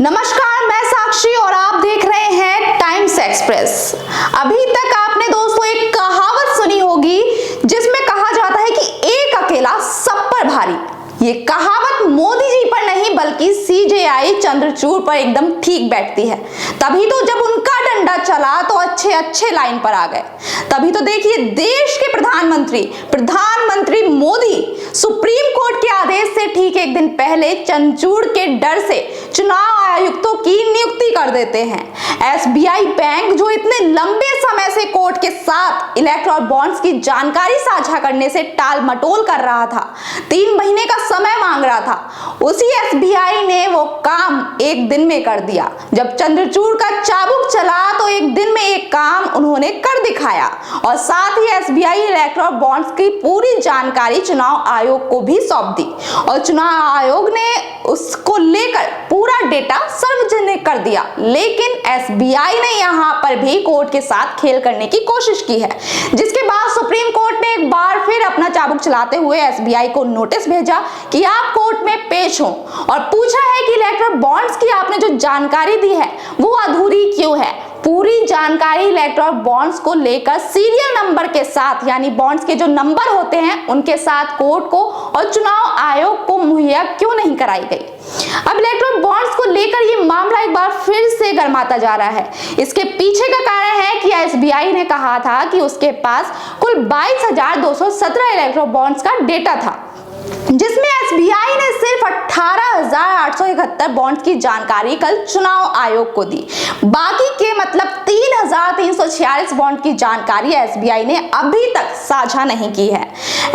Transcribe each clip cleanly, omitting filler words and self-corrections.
नमस्कार, मैं साक्षी और आप देख रहे हैं टाइम्स एक्सप्रेस। अभी तक आपने दोस्तों एक कहावत सुनी होगी जिसमें कहा जाता है कि एक अकेला सब पर भारी। ये कहावत मोदी जी पर नहीं बल्कि सीजेआई चंद्रचूड़ पर एकदम ठीक बैठती है। तभी तो जब उनका डंडा चला तो अच्छे लाइन पर आ गए। तभी तो देखिए देश के प्रधानमंत्री मोदी सुप्रीम कोर्ट के आदेश से ठीक एक दिन पहले चंद्रचूड़ के डर से चुनाव आयुक्तों की नियुक्ति कर देते हैं। एसबीआई बैंक जो इतने लंबे समय से कोर्ट के साथ इलेक्टोरल बॉन्ड्स की जानकारी साझा करने से टाल मटोल कर रहा था, 3 महीने का समय मांग रहा था, उसी एसबीआई ने वो काम एक दिन में कर दिया। जब चंद्रचूड़ का चाबुक चला तो एक दिन में एक काम उन्होंने कर दिखाया और साथ ही एसबीआई इलेक्टोरल बॉन्ड्स की पूरी जानकारी चुनाव आयोग को भी सौंप दी और चुनाव आयोग ने उसको लेकर पूरा डेटा सार्वजनिक कर दिया। लेकिन एसबीआई ने यहां पर भी कोर्ट के साथ खेल करने की कोशिश की है, जिसके बाद सुप्रीम कोर्ट ने एक बार फिर अपना चाबुक चलाते हुए एसबीआई को नोटिस भेजा कि आप कोर्ट में पेश हो और पूछा है कि इलेक्टोरल बॉन्ड्स की आपने जो जानकारी दी है वो अधूरी क्यों है। पूरी जानकारी इलेक्टोरल बॉन्ड्स को लेकर सीरियल नंबर के साथ, यानी बॉन्ड्स के जो नंबर होते हैं उनके साथ कोर्ट को और चुनाव आयोग को मुहैया क्यों नहीं कराई गई। अब इलेक्टोरल बॉन्ड्स को लेकर ये मामला एक बार फिर से गर्माता जा रहा है। इसके पीछे का कारण है कि एसबीआई ने कहा था कि उसके पास कुल 22,217 इलेक्टोरल बॉन्ड्स का डेटा था, जिसमें एसबीआई ने सिर्फ 18,871 बॉन्ड्स की जानकारी कल चुनाव आयोग को दी। बाकी के मतलब 3,346 बॉन्ड की जानकारी एसबीआई ने अभी तक साझा नहीं की है।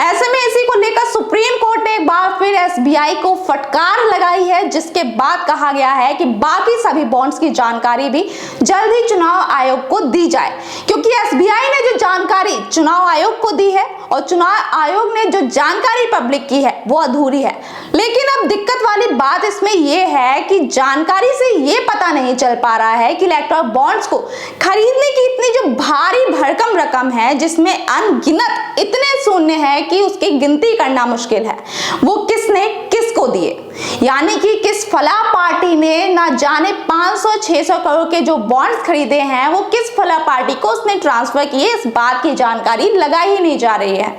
ऐसे में इसी को लेकर सुप्रीम कोर्ट ने एक बार फिर एसबीआई को फटकार लगाई है, जिसके बाद कहा गया है कि बाकी सभी बॉन्ड्स की जानकारी भी जल्द ही चुनाव आयोग को दी जाए, क्योंकि एसबीआई ने जो जानकारी चुनाव आयोग को दी है और चुनाव आयोग ने जो जानकारी पब्लिक की है वो अधूरी है। लेकिन अब दिक्कत वाली बात इसमें यह है कि जानकारी से ये पता नहीं चल पा रहा है कि इलेक्टोरल बॉन्ड्स को खरीदने की इतनी जो भारी भरकम रकम है, जिसमें अनगिनत इतने शून्य है कि उसकी गिनती करना मुश्किल है, वो किसने किसको दिए। यानी कि किस फला पार्टी ने ना जाने 500-600 करोड़ के जो बॉन्ड्स खरीदे हैं वो किस फला पार्टी को उसने ट्रांसफर किए, इस बात की जानकारी लगाई ही नहीं जा रही है।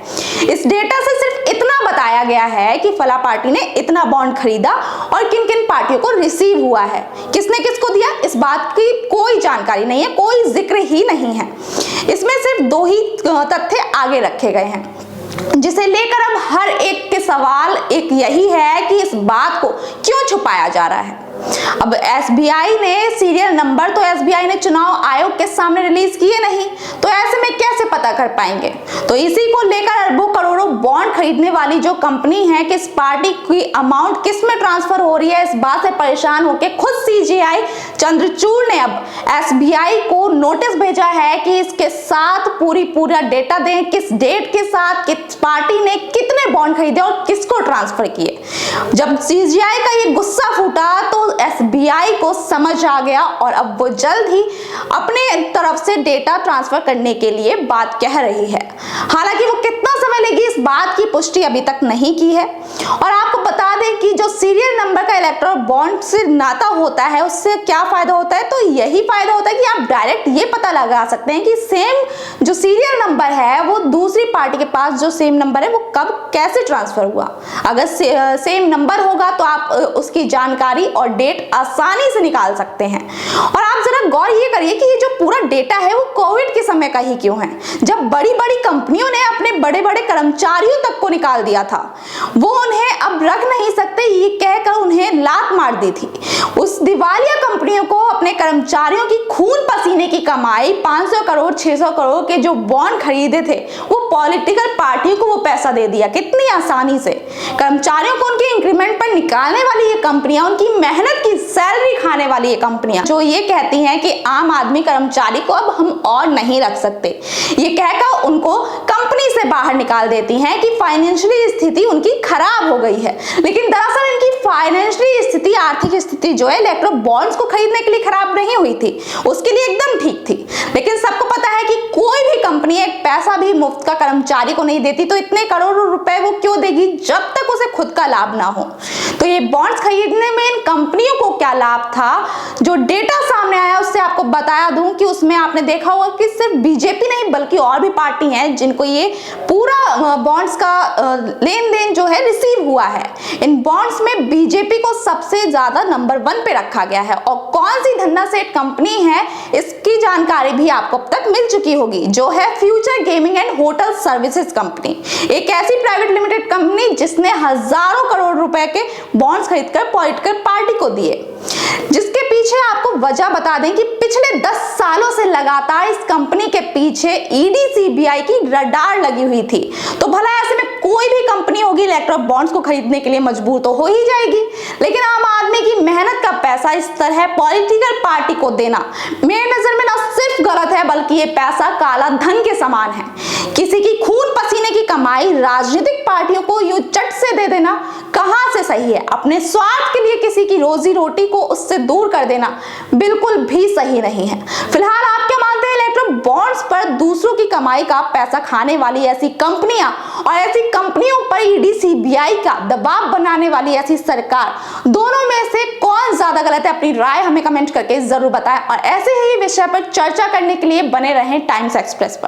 इस डेटा से सिर्फ इतना बताया गया है कि फला पार्टी ने इतना बॉन्ड खरीदा और किन किन पार्टियों को रिसीव हुआ है, किसने किसको दिया, इस बात की कोई जानकारी नहीं है, कोई जिक्र ही नहीं है। इसमें सिर्फ 2 ही तथ्य आगे रखे गए हैं, जिसे लेकर अब हर एक के सवाल एक यही है कि इस बात को क्यों छुपाया जा रहा है। अब एसबीआई ने सीरियल नंबर तो एसबीआई ने चुनाव आयोग के सामने रिलीज किए नहीं, तो ऐसे में कैसे पता कर पाएंगे। तो इसी को लेकर अरबों करोड़ों बॉन्ड खरीदने वाली जो कंपनी है, किस पार्टी की अमाउंट किस में ट्रांसफर हो रही है, इस बात से परेशान होकर खुद सीजेआई चंद्रचूड़ ने अब एसबीआई को नोटिस भेजा है कि इसके साथ पूरा डेटा दें, किस डेट के साथ किस पार्टी ने कितने बॉन्ड खरीदे और किसको ट्रांसफर किए। जब सीजेआई का ये गुस्सा फूटा तो एसबीआई को समझ आ गया और अब वो जल्द ही अपने तरफ से डेटा ट्रांसफर करने के लिए बात कह रही है। हालांकि वो कितना समय लेगी इस बात की पुष्टि अभी तक नहीं की है। और आपको बता दें कि जो सीरियल नंबर का इलेक्टोरल बॉन्ड से नाता होता है उससे क्या फायदा होता है, तो यही फायदा होता है कि आप डायरेक्ट ये पता लगा सकते हैं कि सेम जो सीरियल नंबर है वो दूसरी पार्टी के पास जो सेम नंबर है वो कब कैसे ट्रांसफर हुआ। अगर सेम नंबर होगा तो आप उसकी जानकारी और डेट आसानी से निकाल सकते हैं। और आप जरा गौर ये करिए कि ये जो पूरा डेटा है वो कोविड के समय का ही क्यों है, जब बड़ी बड़ी कंपनियों ने अपने बड़े बड़े कर्मचारियों तक को निकाल दिया था, वो उन्हें अब रख नहीं सकते ये कहकर उन्हें लात मार दी थी। उस दिवालिया कंपनियों को अपने कर्मचारियों की खून पसीने की कमाई 500 करोड़ 600 करोड़ के जो बॉन्ड खरीदे थे वो पॉलिटिकल पार्टियों को वो पैसा दे दिया कितनी आसानी से। कर्मचारियों को उनके इंक्रीमेंट पर निकालने वाली ये कंपनियां, उनकी मेहनत की सैलरी खाने वाली ये कंपनियां जो ये कहती हैं कि आम आदमी कर्मचारी को अब हम और नहीं रख सकते, ये कहकर उनको कंपनी से बाहर निकाल देती हैं कि फाइनेंशियली स्थिति उनकी खराब हो गई है। लेकिन दरअसल इनकी फाइनेंशियली स्थिति, आर्थिक स्थिति जो है इलेक्टोरल बॉन्ड्स को खरीदने के लिए खराब नहीं हुई थी, उसके लिए एकदम ठीक थी। लेकिन सबको पता है कि कोई भी कंपनी एक पैसा भी मुफ्त का कर्मचारी को नहीं देती, तो इतने करोड़ों रुपए वो क्यों देगी जब तक उसे खुद का लाभ ना हो। तो तो ये बॉन्ड्स खरीदने में इन कंपनियों को क्या लाभ था, जो डेटा सामने आया उससे आपको बताया दूं कि उसमें आपने देखा होगा कि सिर्फ बीजेपी नहीं बल्कि और भी पार्टी हैं जिनको ये पूरा बॉन्ड्स का लेन देन जो है रिसीव हुआ है। इन बॉन्ड्स में बीजेपी को सबसे ज्यादा नंबर 1 पे रखा गया है और कौन सी धन्ना सेठ कंपनी है इसकी जानकारी भी आपको अब तक मिल चुकी होगी, जो है future gaming and hotel services company. एक ऐसी प्राइवेट लिमिटेड कंपनी जिसने हजारों करोड़ रुपए के बॉन्ड्स खरीदकर पॉलिटिकल पार्टी को दिए, जिसके पीछे आपको वजह बता दें कि पिछले 10 सालों से लगातार इस कंपनी के पीछे ईडी सीबीआई की रडार लगी हुई थी। तो भला ऐसे में कोई भी कंपनी होगी इलेक्ट्रल बॉन्ड्स को खरीदने के लिए मजबूर तो हो ही जाएगी, लेकिन आम आदमी की मेहनत का पैसा इस तरह पॉलिटिकल पार्टी को देना मेरी नजर में न सिर्फ गलत है बल्कि ये पैसा काला धन के समान है। किसी की खून पसीने की कमाई राजनीतिक पार्टियों को यूं चट से दे देना कहां से सही है। अपने स्वार्थ के लिए किसी की रोजी रोटी को उससे दूर कर देना बिल्कुल भी सही नहीं है। फिलहाल आप क्या मानते हैं, इलेक्ट्रल बॉन्ड्स पर दूसरों की कमाई का पैसा खाने वाली ऐसी कंपनियां और ऐसी कंपनियों पर ईडी सीबीआई का दबाव बनाने वाली ऐसी सरकार, दोनों में से कौन ज्यादा गलत है? अपनी राय हमें कमेंट करके जरूर बताएं और ऐसे ही विषय पर चर्चा करने के लिए बने रहें टाइम्स एक्सप्रेस पर।